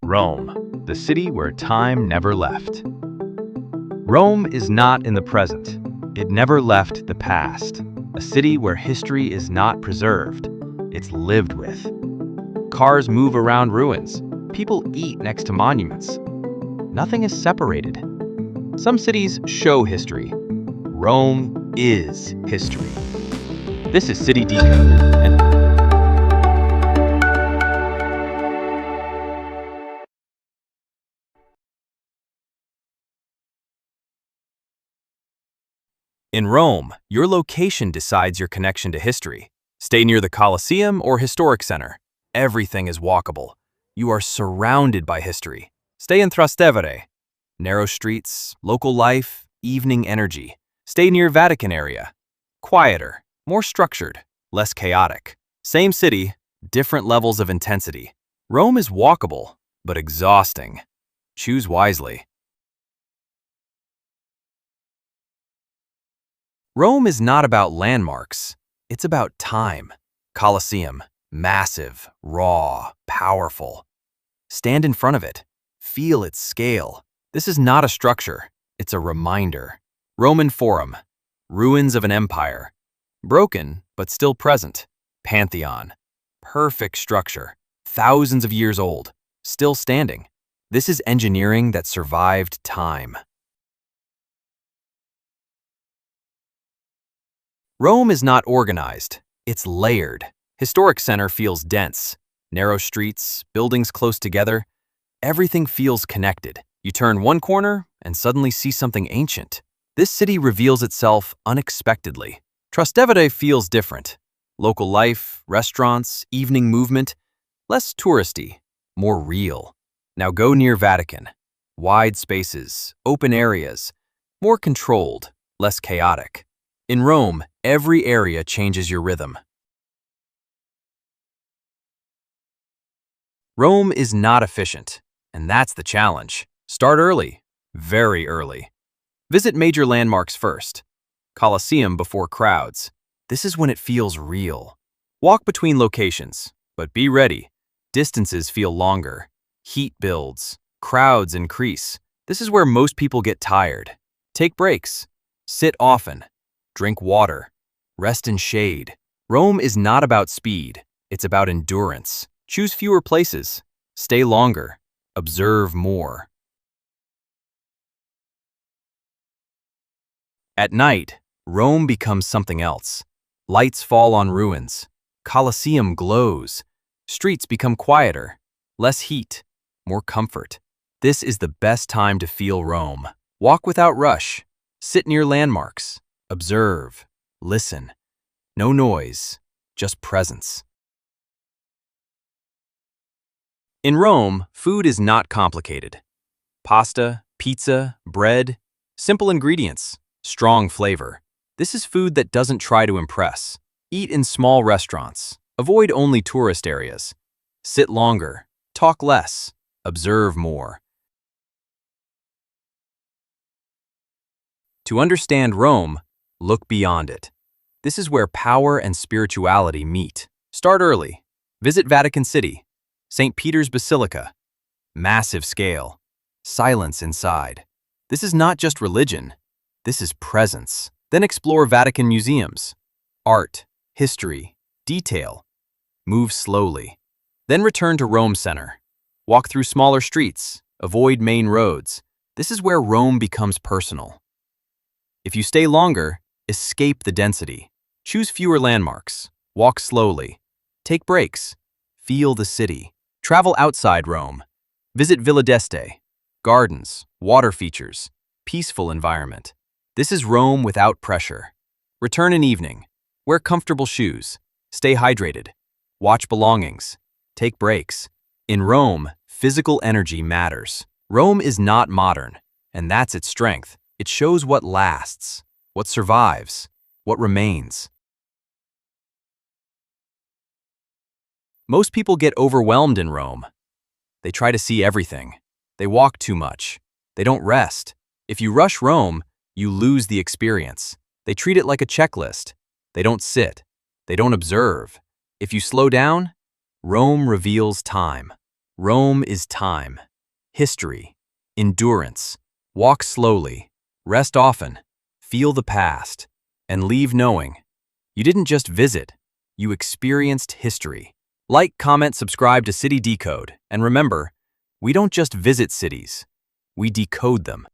Rome, the city where time never left. Rome is not in the present. It never left the past. A city where history is not preserved. It's lived with. Cars move around ruins. People eat next to monuments. Nothing is separated. Some cities show history. Rome is history. This is City Decode. In Rome, your location decides your connection to history. Stay near the Colosseum or Historic Center. Everything is walkable. You are surrounded by history. Stay in Trastevere. Narrow streets, local life, evening energy. Stay near Vatican area. Quieter, more structured, less chaotic. Same city, different levels of intensity. Rome is walkable, but exhausting. Choose wisely. Rome is not about landmarks. It's about time. Colosseum, massive, raw, powerful. Stand in front of it. Feel its scale. This is not a structure. It's a reminder. Roman Forum, ruins of an empire. Broken, but still present. Pantheon, perfect structure. Thousands of years old, still standing. This is engineering that survived time. Rome is not organized, it's layered. Historic Center feels dense. Narrow streets, buildings close together. Everything feels connected. You turn one corner and suddenly see something ancient. This city reveals itself unexpectedly. Trastevere feels different. Local life, restaurants, evening movement. Less touristy, more real. Now go near Vatican. Wide spaces, open areas. More controlled, less chaotic. In Rome, every area changes your rhythm. Rome is not efficient, and that's the challenge. Start early, very early. Visit major landmarks first. Colosseum before crowds. This is when it feels real. Walk between locations, but be ready. Distances feel longer. Heat builds. Crowds increase. This is where most people get tired. Take breaks. Sit often. Drink water. Rest in shade. Rome is not about speed. It's about endurance. Choose fewer places. Stay longer. Observe more. At night, Rome becomes something else. Lights fall on ruins. Colosseum glows. Streets become quieter. Less heat. More comfort. This is the best time to feel Rome. Walk without rush. Sit near landmarks. Observe, listen. No noise, just presence. In Rome, food is not complicated. Pasta, pizza, bread, simple ingredients, strong flavor. This is food that doesn't try to impress. Eat in small restaurants. Avoid only tourist areas. Sit longer, talk less, observe more. To understand Rome, look beyond it. This is where power and spirituality meet. Start early. Visit Vatican City, St. Peter's Basilica. Massive scale. Silence inside. This is not just religion. This is presence. Then explore Vatican museums. Art, history, detail. Move slowly. Then return to Rome Center. Walk through smaller streets. Avoid main roads. This is where Rome becomes personal. If you stay longer, escape the density. Choose fewer landmarks. Walk slowly. Take breaks. Feel the city. Travel outside Rome. Visit Villa d'Este. Gardens, water features, peaceful environment. This is Rome without pressure. Return in evening. Wear comfortable shoes. Stay hydrated. Watch belongings. Take breaks. In Rome, physical energy matters. Rome is not modern, and that's its strength. It shows what lasts. What survives, what remains. Most people get overwhelmed in Rome. They try to see everything. They walk too much. They don't rest. If you rush Rome, you lose the experience. They treat it like a checklist. They don't sit. They don't observe. If you slow down, Rome reveals time. Rome is time, history, endurance. Walk slowly, rest often, feel the past, and leave knowing you didn't just visit, you experienced history. Like, comment, subscribe to City Decode, and remember, we don't just visit cities, we decode them.